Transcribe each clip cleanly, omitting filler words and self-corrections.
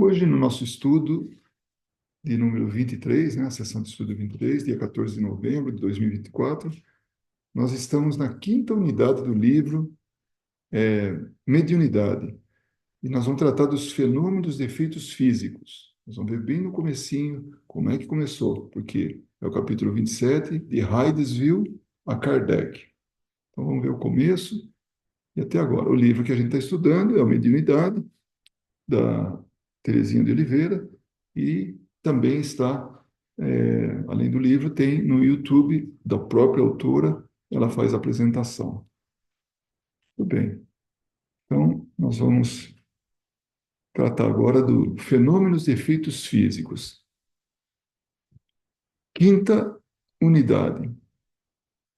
Hoje, no nosso estudo de número 23, né, a sessão de estudo 23, dia 14 de novembro de 2024, nós estamos na quinta unidade do livro Mediunidade, e nós vamos tratar dos fenômenos de efeitos físicos. Nós vamos ver bem no comecinho como é que começou, porque é o capítulo 27, de Hydesville a Kardec. Então vamos ver o começo e até agora. O livro que a gente está estudando é o Mediunidade, da Terezinha de Oliveira, e também está, além do livro, tem no YouTube da própria autora, ela faz a apresentação. Tudo bem. Então, nós vamos tratar agora do fenômenos e efeitos físicos. Quinta unidade.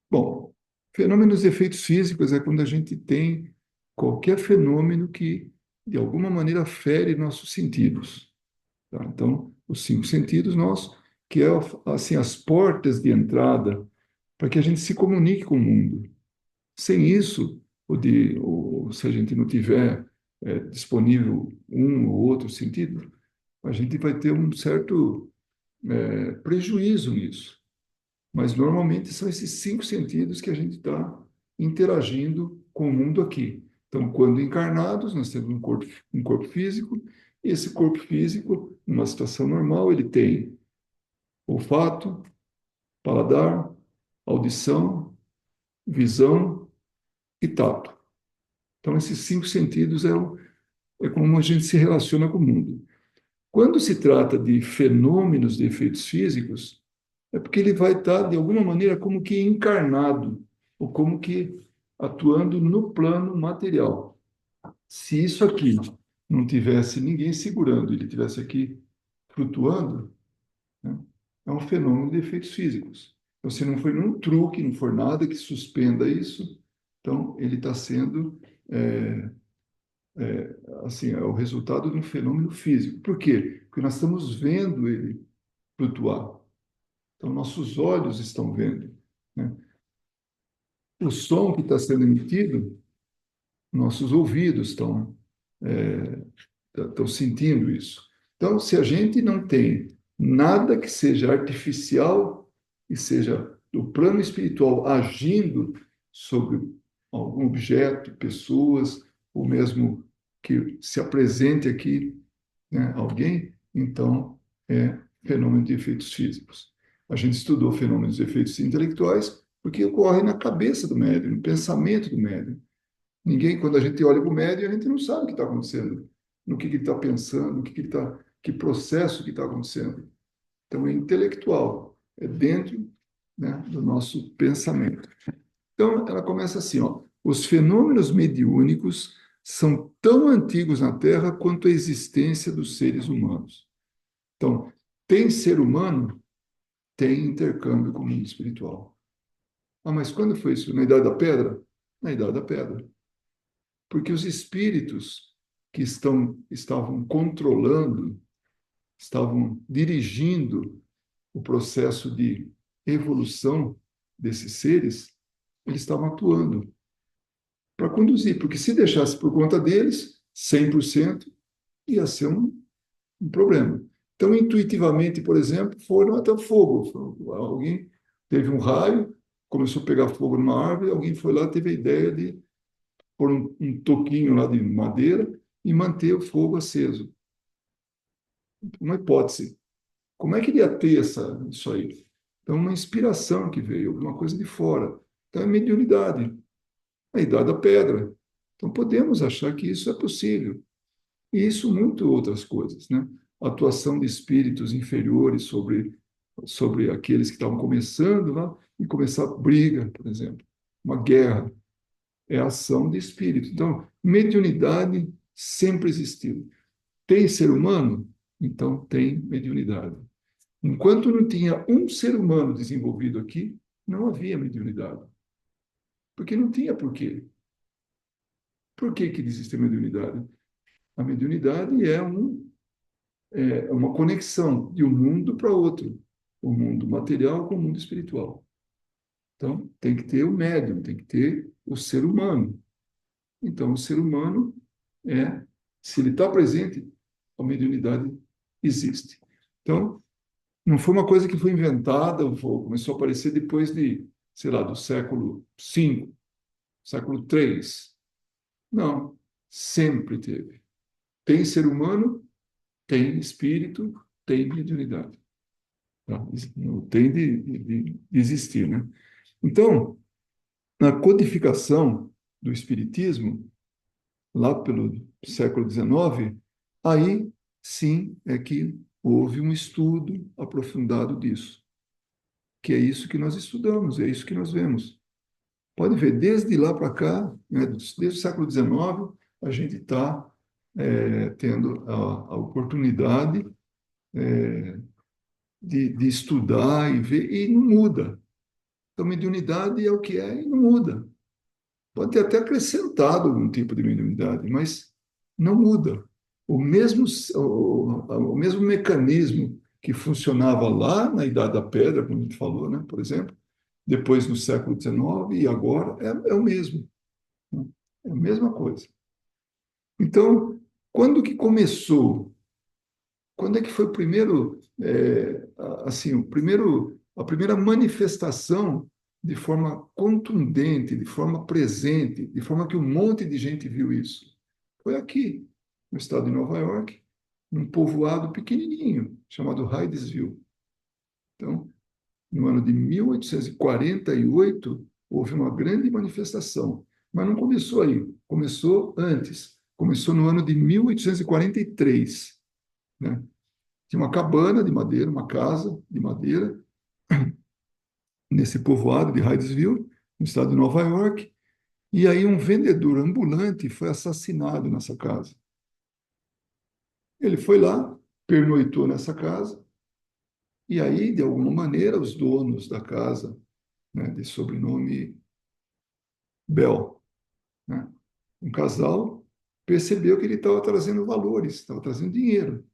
Bom, fenômenos e efeitos físicos é quando a gente tem qualquer fenômeno que, de alguma maneira, fere nossos sentidos. Tá? Então, os cinco sentidos nossos, que é assim as portas de entrada para que a gente se comunique com o mundo. Sem isso, ou se a gente não tiver disponível um ou outro sentido, a gente vai ter um certo prejuízo nisso. Mas normalmente são esses cinco sentidos que a gente está interagindo com o mundo aqui. Então, quando encarnados, nós temos um corpo físico, e esse corpo físico, numa situação normal, ele tem olfato, paladar, audição, visão e tato. Então, esses cinco sentidos é como a gente se relaciona com o mundo. Quando se trata de fenômenos de efeitos físicos, é porque ele vai estar, de alguma maneira, como que encarnado, ou como que atuando no plano material. Se isso aqui não tivesse ninguém segurando, ele tivesse aqui flutuando, né, é um fenômeno de efeitos físicos. Então, se não foi nenhum truque, não for nada que suspenda isso, então ele está sendo, é, assim, é o resultado de um fenômeno físico. Por quê? Porque nós estamos vendo ele flutuar. Então, nossos olhos estão vendo, né? O som que está sendo emitido, nossos ouvidos estão sentindo isso. Então, se a gente não tem nada que seja artificial e seja do plano espiritual agindo sobre algum objeto, pessoas, ou mesmo que se apresente aqui, né, alguém, então é fenômeno de efeitos físicos. A gente estudou fenômenos de efeitos intelectuais porque ocorre na cabeça do médium, no pensamento do médium. Ninguém, quando a gente olha para o médium, a gente não sabe o que está acontecendo, no que ele está pensando, que processo que está acontecendo. Então, é intelectual, é dentro, né, do nosso pensamento. Então, ela começa assim, ó, os fenômenos mediúnicos são tão antigos na Terra quanto a existência dos seres humanos. Então, tem ser humano, tem intercâmbio com o mundo espiritual. Ah, mas quando foi isso? Na Idade da Pedra? Na Idade da Pedra. Porque os espíritos que estavam controlando, estavam dirigindo o processo de evolução desses seres, eles estavam atuando para conduzir, porque se deixasse por conta deles, 100%, ia ser um problema. Então, intuitivamente, por exemplo, foram até o fogo. Alguém teve um raio, começou a pegar fogo numa árvore, alguém foi lá, teve a ideia de pôr um toquinho lá de madeira e manter o fogo aceso. Uma hipótese. Como é que ele ia ter isso aí? Então, uma inspiração que veio, alguma coisa de fora. Então, é mediunidade, a idade da pedra. Então, podemos achar que isso é possível. E isso, muito outras coisas, né? A atuação de espíritos inferiores sobre aqueles que estavam começando lá, e começar briga, por exemplo, uma guerra. É a ação de espírito. Então, mediunidade sempre existiu. Tem ser humano? Então, tem mediunidade. Enquanto não tinha um ser humano desenvolvido aqui, não havia mediunidade. Porque não tinha porquê. Por que existe a mediunidade? A mediunidade é uma conexão de um mundo para outro. O mundo material com o mundo espiritual. Então, tem que ter o médium, tem que ter o ser humano. Então, o ser humano se ele está presente, a mediunidade existe. Então, não foi uma coisa que foi inventada, começou a aparecer depois de, sei lá, do século V, século III. Não, sempre teve. Tem ser humano, tem espírito, tem mediunidade. Tá? Não tem de existir, né? Então, na codificação do espiritismo, lá pelo século XIX, aí sim é que houve um estudo aprofundado disso, que é isso que nós estudamos, é isso que nós vemos. Pode ver, desde lá para cá, né, desde o século XIX, a gente está tendo a oportunidade de estudar e ver, e não muda. Então, mediunidade é o que é e não muda. Pode ter até acrescentado algum tipo de mediunidade, mas não muda. O mesmo mecanismo que funcionava lá na Idade da Pedra, como a gente falou, né, por exemplo, depois no século XIX e agora, é o mesmo. Né? É a mesma coisa. Então, quando que começou? Quando é que foi o primeiro, assim, a primeira manifestação de forma contundente, de forma presente, de forma que um monte de gente viu isso? Foi aqui, no estado de Nova York, num povoado pequenininho, chamado Hydesville. Então, no ano de 1848, houve uma grande manifestação. Mas não começou aí, começou antes. Começou no ano de 1843, né? Tinha uma cabana de madeira, uma casa de madeira, nesse povoado de Hydesville, no estado de Nova York, e aí um vendedor ambulante foi assassinado nessa casa. Ele foi lá, pernoitou nessa casa, e aí, de alguma maneira, os donos da casa, né, de sobrenome Bell, né, um casal, percebeu que ele estava trazendo valores, estava trazendo dinheiro.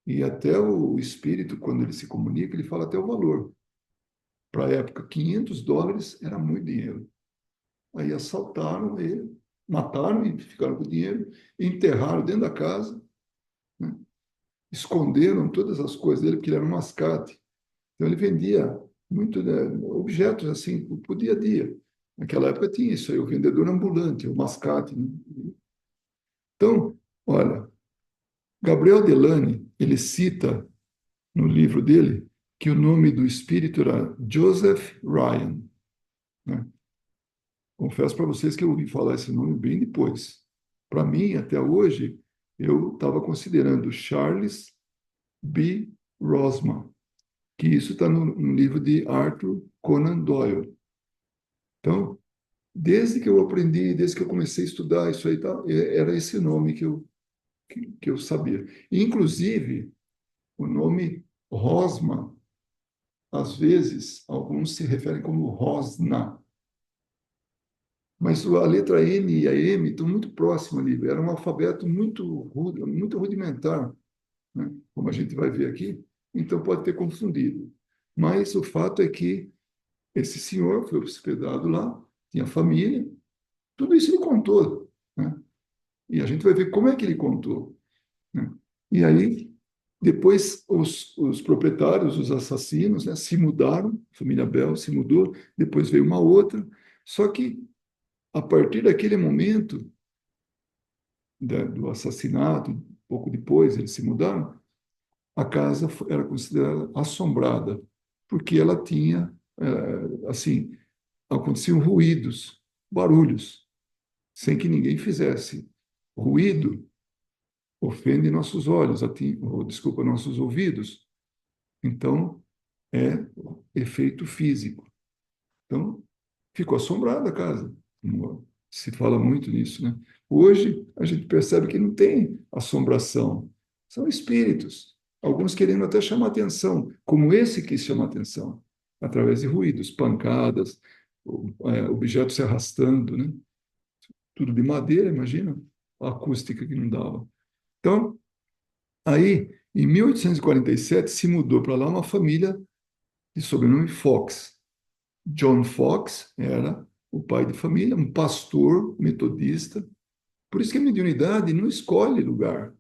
E até o espírito, quando ele se comunica, ele fala até o valor. Para a época, US$ 500 era muito dinheiro. Aí assaltaram ele, mataram e ficaram com o dinheiro, enterraram dentro da casa, né? Esconderam todas as coisas dele, porque ele era um mascate. Então ele vendia muito, né, objetos assim, para o dia a dia. Naquela época tinha isso aí, o vendedor ambulante, o mascate. Né? Então, olha, Gabriel Delany, ele cita no livro dele que o nome do espírito era Joseph Ryan. Né? Confesso para vocês que eu ouvi falar esse nome bem depois. Para mim, até hoje, eu estava considerando Charles B. Rosman, que isso está no livro de Arthur Conan Doyle. Então, desde que eu aprendi, desde que eu comecei a estudar isso aí, era esse nome que eu sabia. Inclusive, o nome Rosman, às vezes, alguns se referem como Rosna, mas a letra N e a M estão muito próximas ali. Era um alfabeto muito rudimentar, né? Como a gente vai ver aqui. Então pode ter confundido. Mas o fato é que esse senhor foi hospedado lá, tinha família, tudo isso ele contou, né? E a gente vai ver como é que ele contou, né? E aí, depois, os proprietários, os assassinos, né, se mudaram, a família Bell se mudou, depois veio uma outra, só que a partir daquele momento do assassinato, pouco depois eles se mudaram, a casa era considerada assombrada, porque ela tinha, assim, aconteciam ruídos, barulhos, sem que ninguém fizesse. Ruído ofende nossos olhos, desculpa, nossos ouvidos. Então, é efeito físico. Então, ficou assombrada a casa. Se fala muito nisso, né? Hoje, a gente percebe que não tem assombração. São espíritos. Alguns querendo até chamar atenção, como esse quis chamar atenção, através de ruídos, pancadas, objetos se arrastando, né? Tudo de madeira, imagina a acústica que não dava. Então, aí, em 1847, se mudou para lá uma família de sobrenome Fox. John Fox era o pai de família, um pastor metodista. Por isso que a mediunidade não escolhe lugar.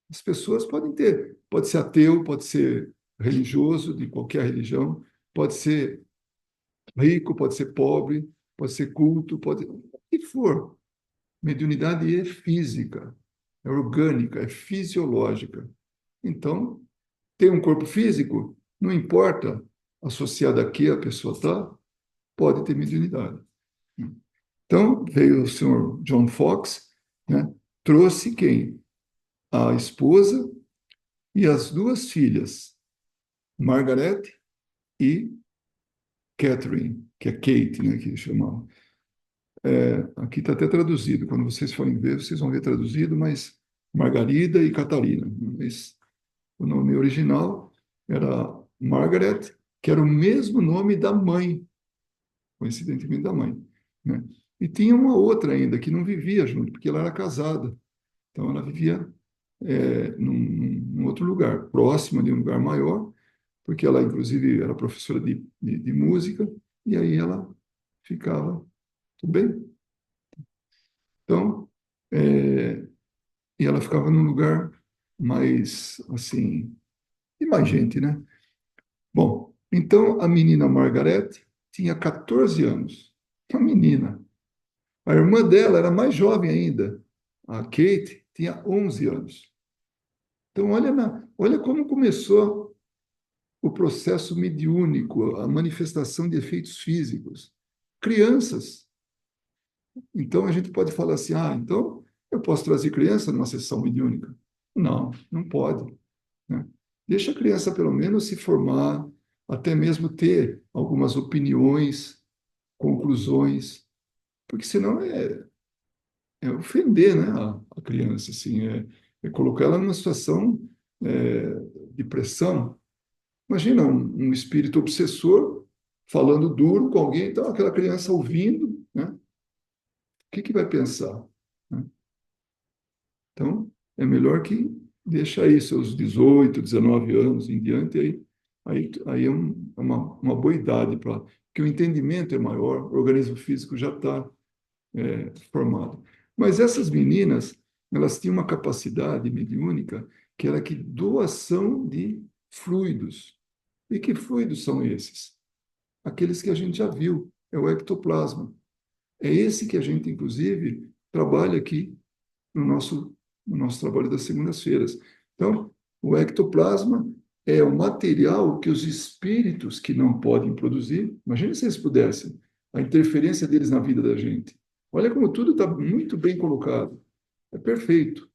As pessoas podem ter, pode ser ateu, pode ser religioso, de qualquer religião, pode ser rico, pode ser pobre, pode ser culto, pode o que for. Mediunidade é física, é orgânica, é fisiológica. Então, tem um corpo físico, não importa associado a que a pessoa está, pode ter mediunidade. Então, veio o senhor John Fox, né, trouxe quem? A esposa e as duas filhas, Margaret e Catherine, que é Kate, né, que chamam. Aqui está até traduzido, quando vocês forem ver, vocês vão ver traduzido, mas Margarida e Catarina. Mas o nome original era Margaret, que era o mesmo nome da mãe, coincidentemente da mãe, né? E tinha uma outra ainda que não vivia junto, porque ela era casada. Então ela vivia num outro lugar, próxima de um lugar maior, porque ela, inclusive, era professora de música, e aí ela ficava, tudo bem? Então, é, e ela ficava num lugar mais, assim, e mais gente, né? Bom, então a menina Margaret tinha 14 anos, uma menina. A irmã dela era mais jovem ainda, a Kate tinha 11 anos. Então, olha como começou o processo mediúnico, a manifestação de efeitos físicos. Crianças. Então, a gente pode falar assim, então eu posso trazer criança numa sessão mediúnica? Não, não pode, né? Deixa a criança, pelo menos, se formar, até mesmo ter algumas opiniões, conclusões, porque senão é ofender, né, a criança, assim, é colocar ela numa situação de pressão. Imagina um espírito obsessor falando duro com alguém, então aquela criança ouvindo, né? O que vai pensar, né? Então, é melhor que deixe aí seus 18, 19 anos em diante, aí é uma boa idade, porque o entendimento é maior, o organismo físico já está formado. Mas essas meninas, elas tinham uma capacidade mediúnica que era que doação de fluidos. E que fluidos são esses? Aqueles que a gente já viu, é o ectoplasma. É esse que a gente, inclusive, trabalha aqui no nosso trabalho das segundas-feiras. Então, o ectoplasma é o material que os espíritos que não podem produzir, imagine se eles pudessem, a interferência deles na vida da gente. Olha como tudo está muito bem colocado. É perfeito,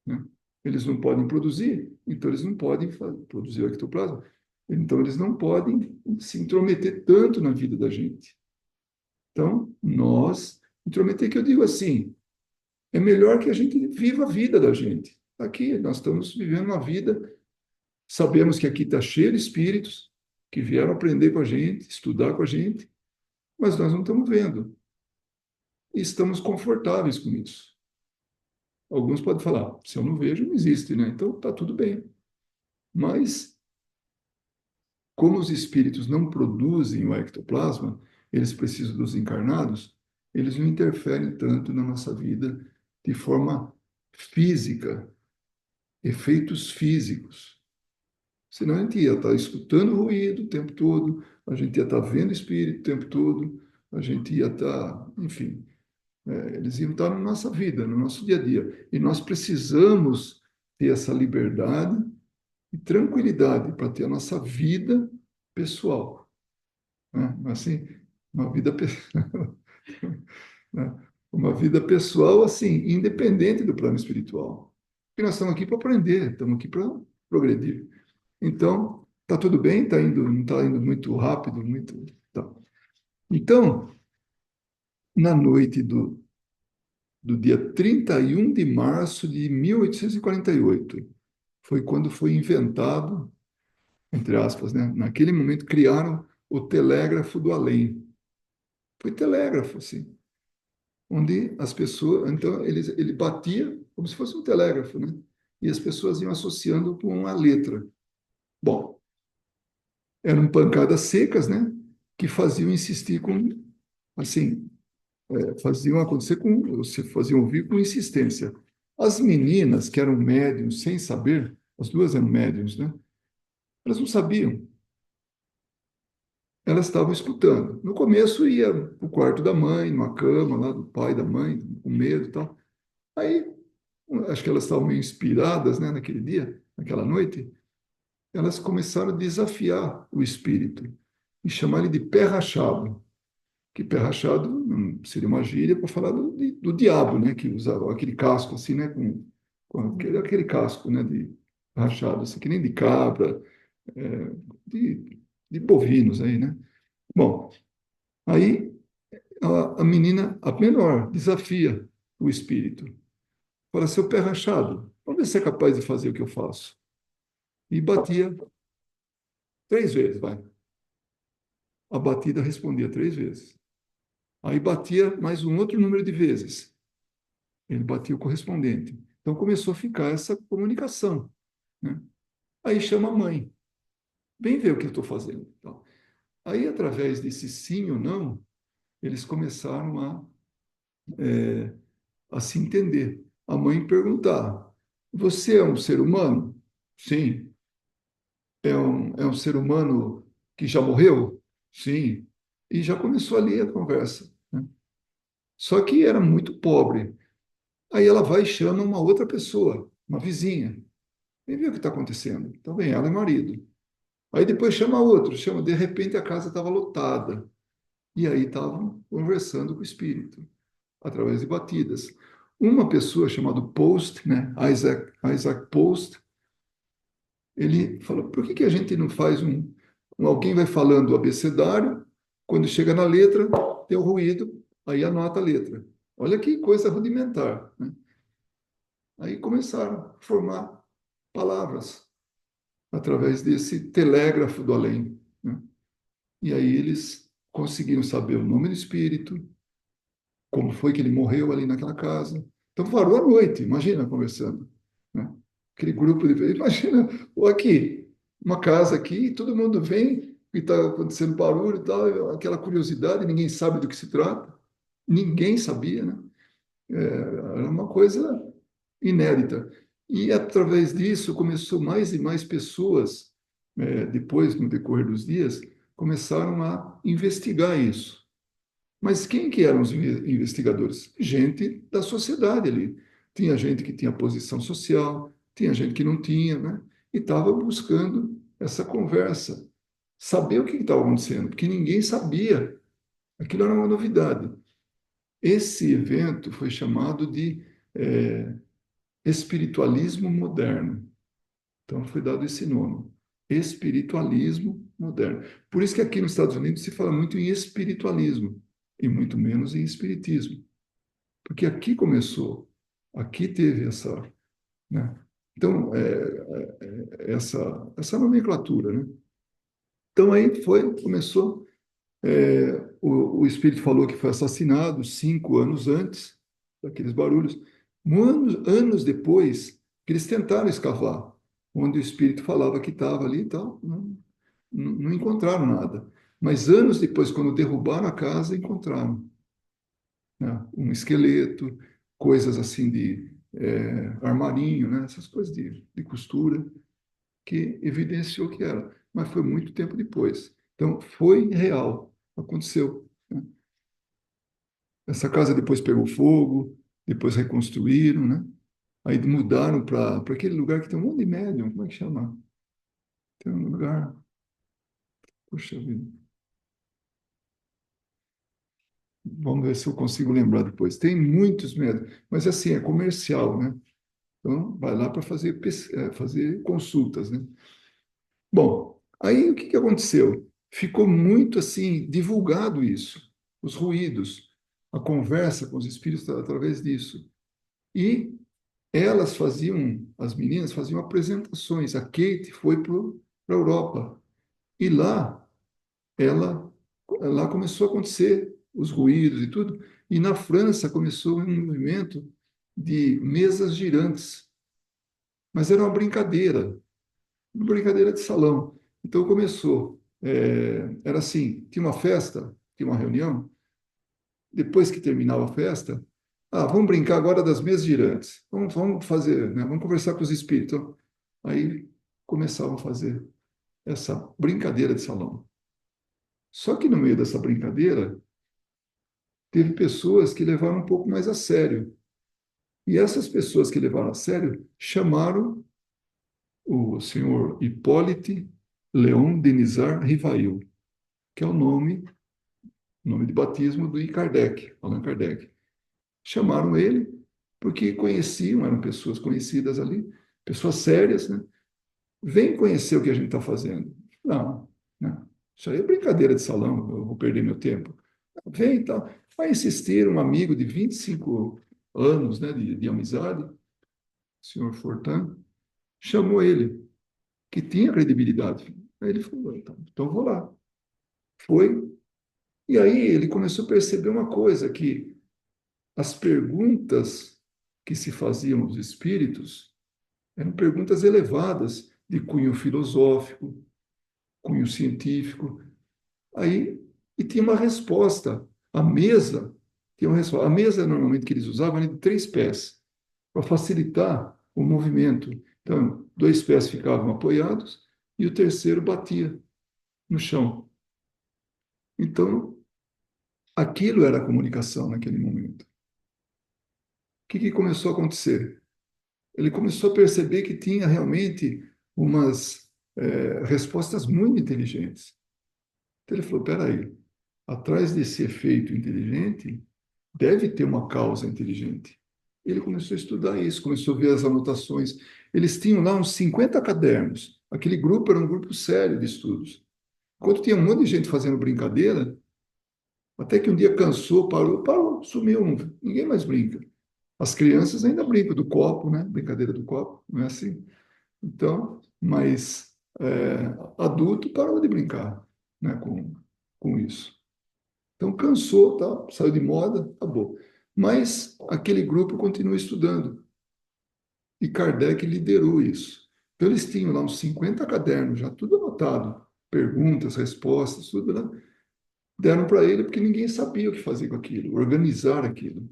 né? Eles não podem produzir, então eles não podem produzir o ectoplasma. Então, eles não podem se intrometer tanto na vida da gente. Então, intrometer que eu digo assim, é melhor que a gente viva a vida da gente. Aqui, nós estamos vivendo uma vida, sabemos que aqui está cheio de espíritos que vieram aprender com a gente, estudar com a gente, mas nós não estamos vendo. E estamos confortáveis com isso. Alguns podem falar, se eu não vejo, não existe, né? Então, está tudo bem. Mas, como os espíritos não produzem o ectoplasma, eles precisam dos encarnados, eles não interferem tanto na nossa vida de forma física, efeitos físicos. Senão a gente ia estar escutando ruído o tempo todo, a gente ia estar vendo espírito o tempo todo, a gente ia estar, enfim, eles iam estar na nossa vida, no nosso dia a dia. E nós precisamos ter essa liberdade e tranquilidade para ter a nossa vida pessoal, né? Assim, uma vida, né? Uma vida pessoal, assim, independente do plano espiritual. Porque nós estamos aqui para aprender, estamos aqui para progredir. Então, tá tudo bem, tá indo, não está indo muito rápido, muito. Tá. Então, na noite do dia 31 de março de 1848, foi quando foi inventado, entre aspas, né? Naquele momento criaram o telégrafo do além. Foi telégrafo, assim, onde as pessoas, então ele batia como se fosse um telégrafo, né? E as pessoas iam associando com uma letra. Bom, eram pancadas secas, né? Que faziam insistir com, assim, faziam acontecer com, se faziam ouvir com insistência. As meninas, que eram médiums sem saber, as duas eram médiums, né? Elas não sabiam, elas estavam escutando. No começo ia para o quarto da mãe, numa cama lá do pai, da mãe, com medo e tal. Aí, acho que elas estavam meio inspiradas, né, naquele dia, naquela noite, elas começaram a desafiar o espírito e chamar ele de pé rachado, que pé rachado seria uma gíria para falar do diabo, né, que usava aquele casco assim, né, com aquele casco, né, de rachado, assim, que nem de cabra, é, de bovinos aí, né? Bom, aí a menina, a menor, desafia o espírito. Fala, seu pé rachado, vamos ver se é capaz de fazer o que eu faço. E batia 3 vezes, vai. A batida respondia 3 vezes. Aí batia mais um outro número de vezes. Ele batia o correspondente. Então começou a ficar essa comunicação, né? Aí chama a mãe. Vem ver o que eu estou fazendo. Então, aí, através desse sim ou não, eles começaram a se entender. A mãe perguntar: Você é um ser humano? Sim. É um ser humano que já morreu? Sim. E já começou ali a conversa, né? Só que era muito pobre. Aí ela vai e chama uma outra pessoa, uma vizinha. Vem ver o que está acontecendo. Então vem ela e o marido. Aí depois chama outro, chama, de repente a casa estava lotada. E aí estavam conversando com o espírito, através de batidas. Uma pessoa chamada Post, né, Isaac Post, ele falou: por que a gente não faz alguém vai falando o abecedário, quando chega na letra, tem o ruído, aí anota a letra. Olha que coisa rudimentar, né? Aí começaram a formar palavras através desse telégrafo do além, né? E aí eles conseguiram saber o nome do espírito, como foi que ele morreu ali naquela casa. Então parou à noite, imagina conversando, né? Aquele grupo de... Imagina, ou aqui, uma casa aqui, todo mundo vem e está acontecendo barulho e tal, aquela curiosidade, ninguém sabe do que se trata, ninguém sabia, né? Era uma coisa inédita. E através disso começou mais e mais pessoas, depois, no decorrer dos dias, começaram a investigar isso. Mas quem que eram os investigadores? Gente da sociedade ali. Tinha gente que tinha posição social, tinha gente que não tinha, né? E estava buscando essa conversa, saber o que estava acontecendo, porque ninguém sabia. Aquilo era uma novidade. Esse evento foi chamado de é, espiritualismo moderno. Então foi dado esse nome, espiritualismo moderno. Por isso que aqui nos Estados Unidos se fala muito em espiritualismo e muito menos em espiritismo, porque aqui começou, aqui teve essa, né? Então essa nomenclatura, né? Então aí começou. O espírito falou que foi assassinado 5 anos antes daqueles barulhos. Anos depois, que eles tentaram escavar, onde o espírito falava que estava ali e tal, não encontraram nada. Mas anos depois, quando derrubaram a casa, encontraram, né, um esqueleto, coisas assim de armarinho, né, essas coisas de costura, que evidenciou que era. Mas foi muito tempo depois. Então, foi real, aconteceu, né? Essa casa depois pegou fogo, depois reconstruíram, né? Aí mudaram para aquele lugar que tem um monte de médium, como é que chama? Tem um lugar, poxa vida, vamos ver se eu consigo lembrar depois. Tem muitos médiums, mas assim, é comercial, né? Então, vai lá para fazer consultas, né? Bom, aí o que que aconteceu? Ficou muito assim divulgado isso, os ruídos, a conversa com os espíritos através disso. E elas faziam, as meninas faziam apresentações. A Kate foi para a Europa. E ela, lá começou a acontecer os ruídos e tudo. E na França começou um movimento de mesas girantes. Mas era uma brincadeira de salão. Então começou. Era assim: tinha uma festa, tinha uma reunião. Depois que terminava a festa, Vamos brincar agora das mesas girantes. Vamos fazer, né? Vamos conversar com os espíritos. Então, aí começavam a fazer essa brincadeira de salão. Só que no meio dessa brincadeira, teve pessoas que levaram um pouco mais a sério. E essas pessoas que levaram a sério chamaram o senhor Hipólite Leon Denisard Rivail, que é o nome de batismo do Kardec, Allan Kardec. Chamaram ele porque conheciam, eram pessoas conhecidas ali, pessoas sérias, né? Vem conhecer o que a gente está fazendo. Não, né? Isso aí é brincadeira de salão, eu vou perder meu tempo. Vem e tal. Vai insistir um amigo de 25 anos, né, de amizade, o senhor Fortan, chamou ele, que tinha credibilidade. Aí ele falou, então vou lá. Foi, e aí ele começou a perceber uma coisa, que as perguntas que se faziam os espíritos eram perguntas elevadas, de cunho filosófico, cunho científico. Aí, e tinha uma resposta. A mesa tinha uma resposta. A mesa, normalmente, que eles usavam era de 3 pés, para facilitar o movimento. Então, 2 pés ficavam apoiados e o terceiro batia no chão. Então, aquilo era a comunicação naquele momento. O que começou a acontecer? Ele começou a perceber que tinha realmente umas respostas muito inteligentes. Então, ele falou: peraí, atrás desse efeito inteligente, deve ter uma causa inteligente. Ele começou a estudar isso, começou a ver as anotações. Eles tinham lá uns 50 cadernos. Aquele grupo era um grupo sério de estudos. Enquanto tinha um monte de gente fazendo brincadeira, até que um dia cansou, parou, sumiu, ninguém mais brinca. As crianças ainda brincam do copo, né? Brincadeira do copo, não é assim? Então, mas adulto parou de brincar, né, com isso. Então, cansou, tá? Saiu de moda, acabou. Mas aquele grupo continua estudando. E Kardec liderou isso. Então, eles tinham lá uns 50 cadernos, já tudo anotado. Perguntas, respostas, tudo, né? Deram para ele porque ninguém sabia o que fazer com aquilo, organizar aquilo.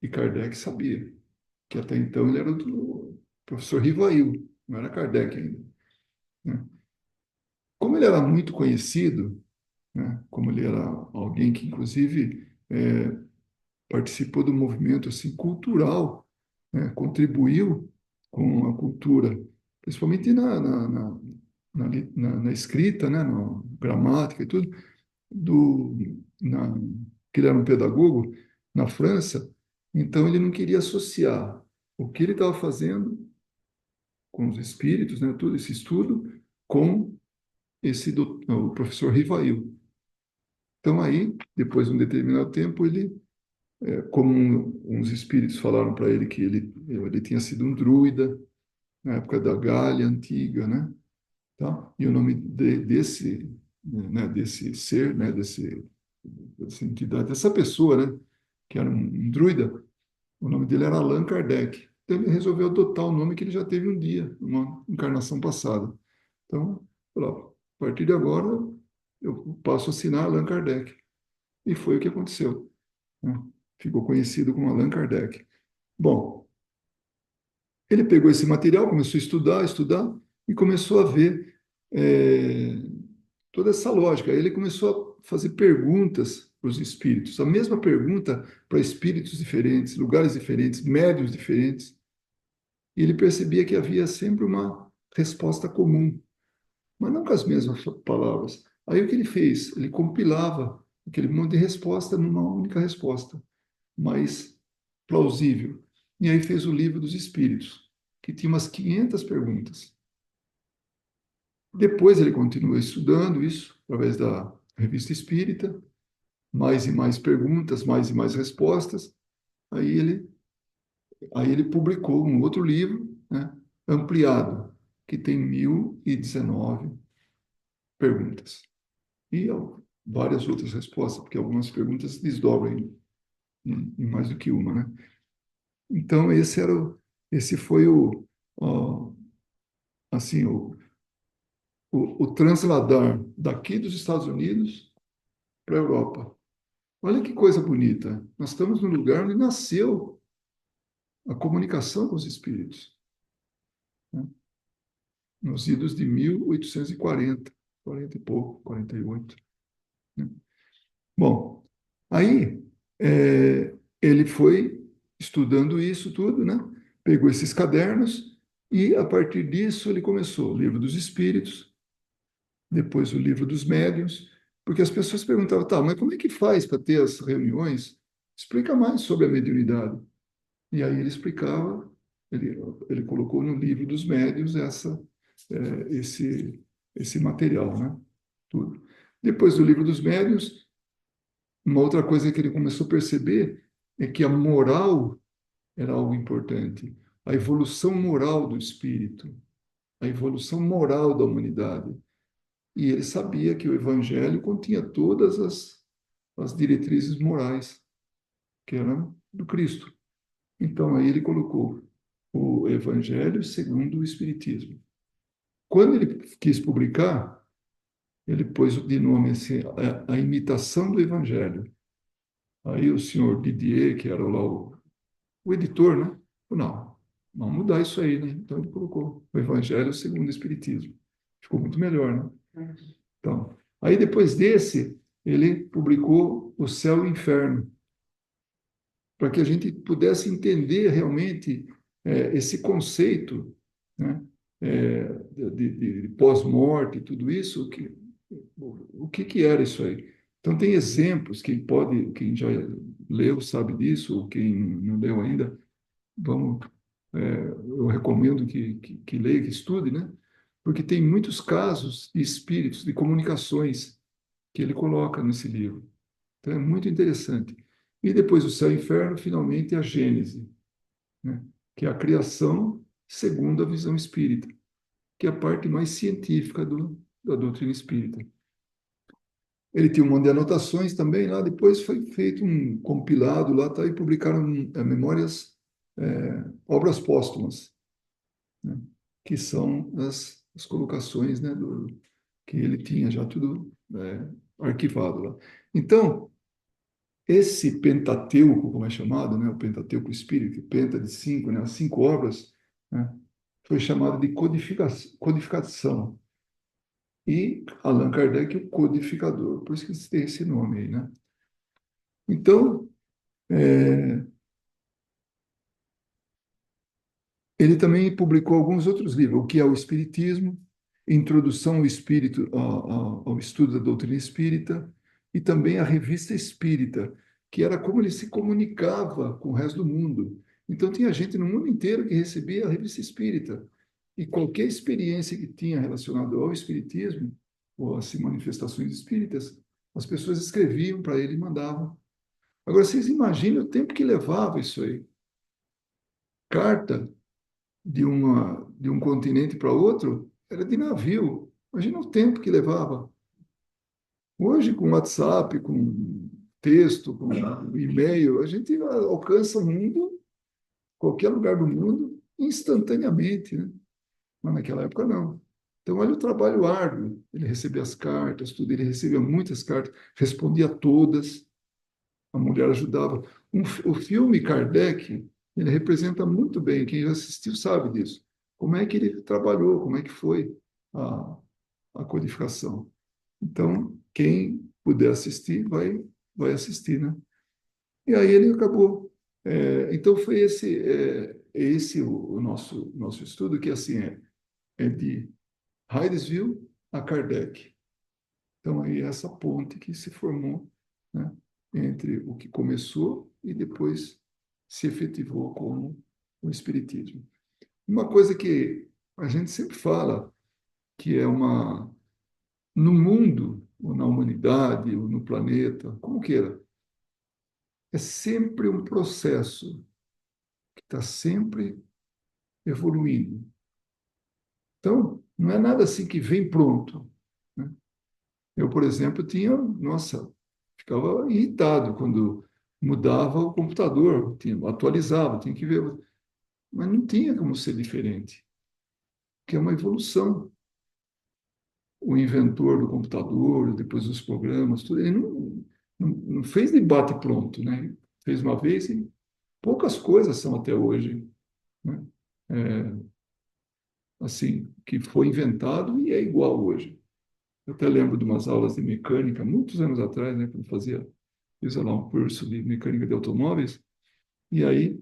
E Kardec sabia, que até então ele era do professor Rivail, não era Kardec ainda, né? Como ele era muito conhecido, né? Como ele era alguém que, inclusive, participou do movimento assim cultural, né? Contribuiu com a cultura, principalmente na escrita, né? Na gramática e tudo, do, na, que ele era um pedagogo na França, então ele não queria associar o que ele estava fazendo com os espíritos, né? Todo esse estudo, com o professor Rivail. Então aí, depois de um determinado tempo, ele como uns espíritos falaram para ele que ele tinha sido um druida na época da Gália antiga, né? Tá? E o nome desse ser, né? Dessa entidade, dessa pessoa, né? Que era um druida, o nome dele era Allan Kardec. Então ele resolveu adotar o nome que ele já teve um dia, uma encarnação passada. Então, falou: a partir de agora, eu passo a assinar Allan Kardec. E foi o que aconteceu, né? Ficou conhecido como Allan Kardec. Bom, ele pegou esse material, começou a estudar e começou a ver toda essa lógica. Aí ele começou a fazer perguntas para os espíritos, a mesma pergunta para espíritos diferentes, lugares diferentes, médios diferentes. E ele percebia que havia sempre uma resposta comum, mas não com as mesmas palavras. Aí o que ele fez? Ele compilava aquele monte de resposta numa única resposta, mais plausível. E aí fez o Livro dos Espíritos, que tinha umas 500 perguntas. Depois ele continuou estudando isso, através da Revista Espírita, mais e mais perguntas, mais e mais respostas. Aí ele, aí ele publicou um outro livro, né, ampliado, que tem 1.019 perguntas. E várias outras respostas, porque algumas perguntas desdobram em mais do que uma, né? Então, esse foi assim, o transladar daqui dos Estados Unidos para a Europa. Olha que coisa bonita. Nós estamos no lugar onde nasceu a comunicação com os espíritos, né? Nos idos de 1840, 40 e pouco, 48, né? Bom, aí ele foi estudando isso tudo, né? Pegou esses cadernos e, a partir disso, ele começou o Livro dos Espíritos, depois o Livro dos Médiuns, porque as pessoas perguntavam, tá, mas como é que faz para ter as reuniões? Explica mais sobre a mediunidade. E aí ele explicava, ele, ele colocou no Livro dos Médiuns esse, esse material, né? Tudo. Depois do Livro dos Médiuns, uma outra coisa que ele começou a perceber é que a moral era algo importante, a evolução moral do espírito, a evolução moral da humanidade. E ele sabia que o Evangelho continha todas as diretrizes morais que eram do Cristo. Então, aí ele colocou o Evangelho segundo o Espiritismo. Quando ele quis publicar, ele pôs de nome assim, a imitação do Evangelho. Aí o senhor Didier, que era lá o editor, né? Falou, não, vamos mudar isso aí, né? Então ele colocou o Evangelho segundo o Espiritismo. Ficou muito melhor, né? Então, aí depois desse, ele publicou O Céu e o Inferno, para que a gente pudesse entender realmente esse conceito, né? De pós-morte e tudo isso, o que que era isso aí? Então tem exemplos, quem já leu sabe disso, ou quem não leu ainda, vamos, eu recomendo que leia, que estude, né? Porque tem muitos casos de espíritos, de comunicações que ele coloca nesse livro. Então é muito interessante. E depois o céu e o inferno, finalmente a Gênese, né? Que é a criação segundo a visão espírita, que é a parte mais científica da doutrina espírita. Ele tinha um monte de anotações também lá, depois foi feito um compilado lá, tá, e publicaram memórias, obras póstumas, né? Que são as colocações, né, que ele tinha já tudo arquivado lá. Então, esse Pentateuco, como é chamado, né, o Pentateuco Espírita, Penta de cinco, né, as cinco obras, né, foi chamado de codificação. E Allan Kardec, o codificador, por isso que tem esse nome aí, né? Então, ele também publicou alguns outros livros, o que é o Espiritismo, Introdução ao Espírito, ao estudo da doutrina espírita, e também a Revista Espírita, que era como ele se comunicava com o resto do mundo. Então, tinha gente no mundo inteiro que recebia a Revista Espírita, e qualquer experiência que tinha relacionada ao Espiritismo, ou às manifestações espíritas, as pessoas escreviam para ele e mandavam. Agora, vocês imaginam o tempo que levava isso aí? Carta de um continente para outro era de navio. Imagina o tempo que levava. Hoje, com WhatsApp, com texto, com e-mail, a gente alcança o mundo, qualquer lugar do mundo, instantaneamente, né? Mas naquela época não. Então, olha o trabalho árduo. Ele recebia as cartas, tudo, ele recebia muitas cartas, respondia todas, a mulher ajudava. O filme Kardec, ele representa muito bem, quem já assistiu sabe disso. Como é que ele trabalhou, como é que foi a, a codificação. Então, quem puder assistir, vai assistir, né? E aí ele acabou. Então, foi esse o nosso estudo, que assim é de Hydesville a Kardec. Então, aí essa ponte que se formou, né, entre o que começou e depois se efetivou como o Espiritismo. Uma coisa que a gente sempre fala, que é no mundo, ou na humanidade, ou no planeta, como queira, é sempre um processo que está sempre evoluindo. Então, não é nada assim que vem pronto, né? Eu, por exemplo, nossa, ficava irritado quando mudava o computador, atualizava, tinha que ver, mas não tinha como ser diferente, que é uma evolução. O inventor do computador, depois dos programas, tudo, ele não fez de bate-pronto, né? Fez uma vez e poucas coisas são até hoje, né? É, assim, que foi inventado e é igual hoje. Eu até lembro de umas aulas de mecânica, muitos anos atrás, né, quando fiz lá um curso de mecânica de automóveis, e aí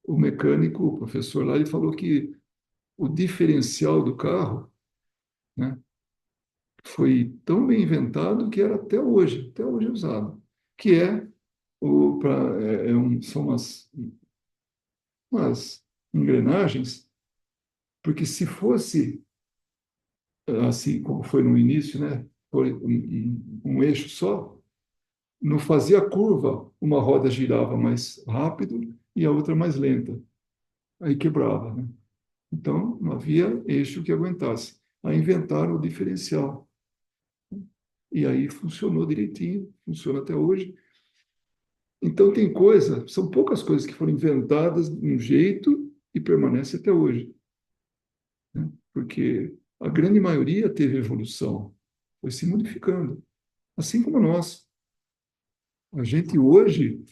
o mecânico, o professor lá, ele falou que o diferencial do carro, né, foi tão bem inventado que era até hoje usado, que é são umas engrenagens, porque se fosse assim como foi no início, né, foi um eixo só, não fazia curva, uma roda girava mais rápido e a outra mais lenta, aí quebrava, né? Então não havia eixo que aguentasse. Aí inventaram o diferencial e aí funcionou direitinho, funciona até hoje. Então tem são poucas coisas que foram inventadas de um jeito e permanece até hoje, né? Porque a grande maioria teve evolução, foi se modificando, assim como nós. A gente hoje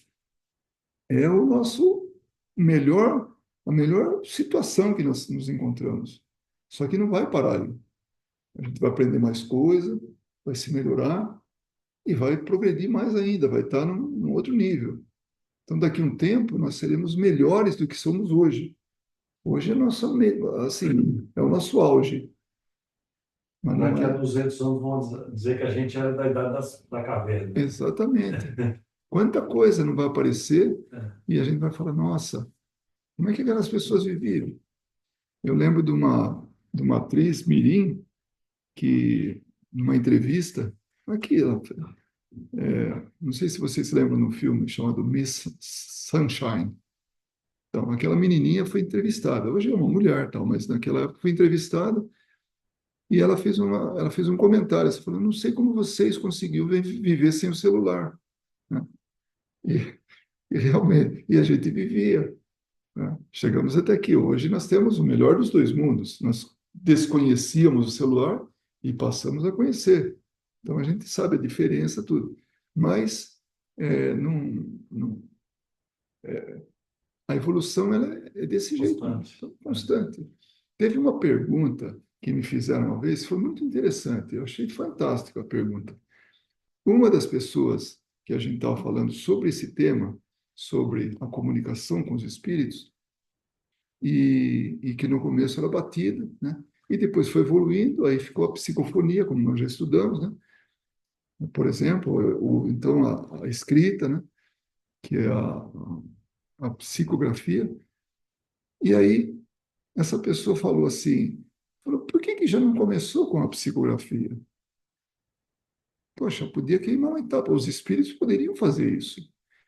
é o nosso melhor, a melhor situação que nós nos encontramos. Só que não vai parar ali. A gente vai aprender mais coisa, vai se melhorar e vai progredir mais ainda, vai estar num outro nível. Então, daqui a um tempo, nós seremos melhores do que somos hoje. Hoje é assim, é o nosso auge, mas não Daqui a é 200 anos vão dizer que a gente era da idade da caverna. exatamente. Quanta coisa não vai aparecer e a gente vai falar, nossa, como é que aquelas pessoas viviam? Eu lembro de uma atriz mirim que, numa entrevista, aqui, não sei se vocês se lembram no filme chamado Miss Sunshine. Então, aquela menininha foi entrevistada. Hoje é uma mulher, tal, mas naquela época foi entrevistada e ela fez um comentário. Ela falou: "Não sei como vocês conseguiram viver sem o celular, né?" E, e realmente, e a gente vivia, né? Chegamos até aqui. Hoje nós temos o melhor dos dois mundos. Nós desconhecíamos o celular e passamos a conhecer. Então a gente sabe a diferença, tudo. Mas a evolução ela é desse jeito, Constante. constante. Teve uma pergunta que me fizeram uma vez, foi muito interessante. Eu achei fantástica a pergunta. Uma das pessoas que a gente estava falando sobre esse tema, sobre a comunicação com os espíritos, e que no começo era batida, né? E depois foi evoluindo, aí ficou a psicofonia, como nós já estudamos, né? Por exemplo, então a escrita, né? Que é a psicografia. E aí essa pessoa falou, por que que já não começou com a psicografia? Poxa, podia queimar uma etapa, os espíritos poderiam fazer isso,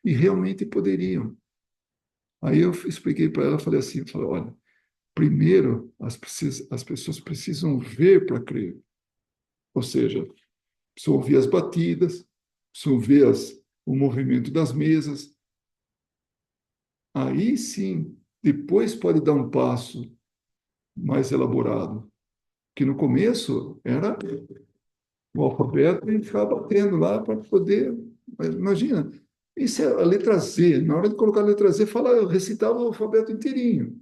e realmente poderiam. Aí eu expliquei para ela, falei, olha, primeiro as pessoas precisam ver para crer. Ou seja, precisam ouvir as batidas, precisam ver o movimento das mesas. Aí sim, depois pode dar um passo mais elaborado. Que no começo era o alfabeto e ficava batendo lá para poder. Mas imagina, isso é a letra Z. Na hora de colocar a letra Z, eu recitava o alfabeto inteirinho,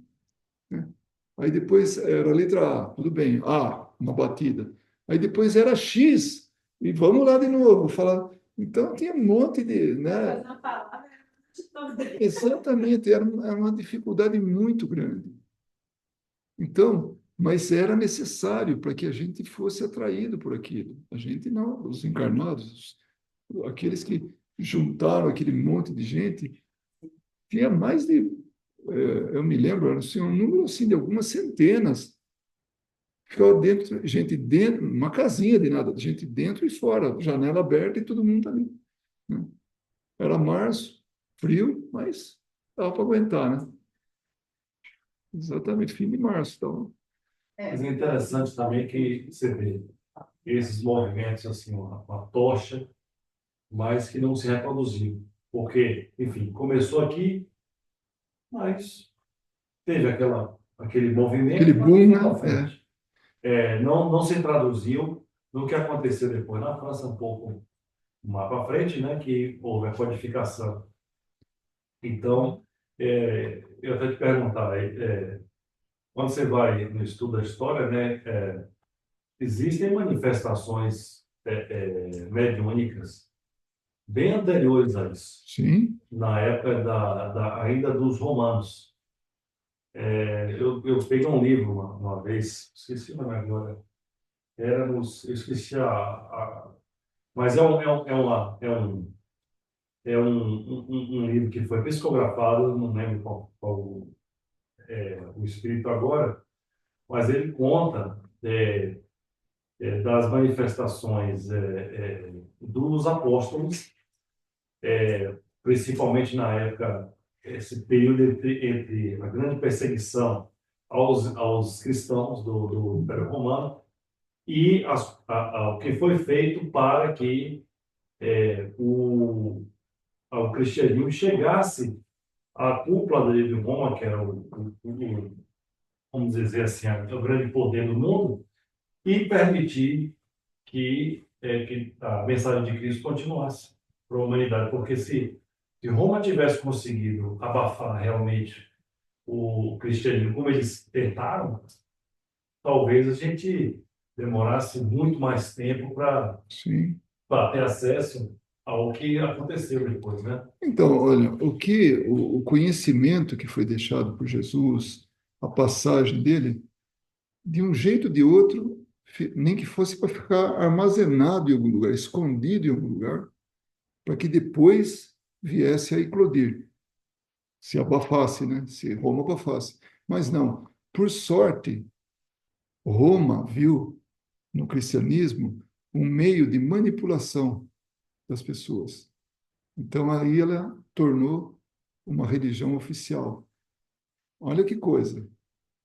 né? Aí depois era a letra A, tudo bem, A, uma batida. Aí depois era X, e vamos lá de novo, falar. Então tinha um monte de, né? Exatamente, era uma dificuldade muito grande. Então, mas era necessário para que a gente fosse atraído por aquilo. A gente não, os encarnados, aqueles que juntaram aquele monte de gente, tinha mais de, eu me lembro, assim, um número assim, de algumas centenas. Ficava dentro, gente dentro, uma casinha de nada, gente dentro e fora, janela aberta e todo mundo ali, né? Era março, frio, mas dava para aguentar, né? Exatamente, fim de março. Então, Mas é interessante também que você vê esses movimentos assim, uma tocha, mas que não se reproduziu. Porque, enfim, começou aqui, mas teve aquele aquele movimento, mas não boom, foi para né? frente. Não se traduziu no que aconteceu depois. Na França, um pouco mais para frente, né, que houve a codificação. Então, eu até te perguntar, quando você vai no estudo da história, né, existem manifestações mediúnicas bem anteriores a isso, Sim, na época ainda dos romanos. Eu peguei um livro uma vez, esqueci o nome agora, eu esqueci mas é um livro que foi psicografado, eu não lembro qual o espírito agora, mas ele conta das manifestações dos apóstolos, principalmente na época, esse período entre a grande perseguição aos cristãos do Império Romano e o que foi feito para que o cristianismo chegasse à cúpula de Roma, que era vamos dizer assim, o grande poder do mundo, e permitir que a mensagem de Cristo continuasse para a humanidade. Porque se Roma tivesse conseguido abafar realmente o cristianismo como eles tentaram, talvez a gente demorasse muito mais tempo sim. para ter acesso ao que aconteceu depois, né? Então, olha, o conhecimento que foi deixado por Jesus, a passagem dele, de um jeito ou de outro, nem que fosse para ficar armazenado em algum lugar, escondido em algum lugar, para que depois viesse a eclodir, se abafasse, né? Se Roma abafasse. Mas não, por sorte, Roma viu no cristianismo um meio de manipulação das pessoas. Então aí ela tornou uma religião oficial. Olha que coisa.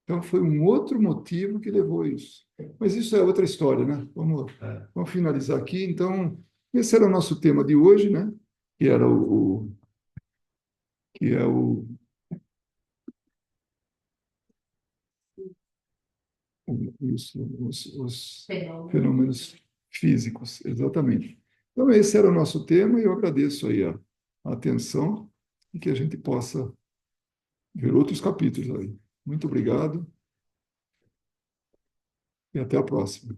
Então foi um outro motivo que levou a isso. Mas isso é outra história, né? É. Vamos finalizar aqui. Então, esse era o nosso tema de hoje, né? Que era que é os fenômenos físicos, exatamente. Então, esse era o nosso tema e eu agradeço aí a atenção e que a gente possa ver outros capítulos aí. Muito obrigado e até a próxima.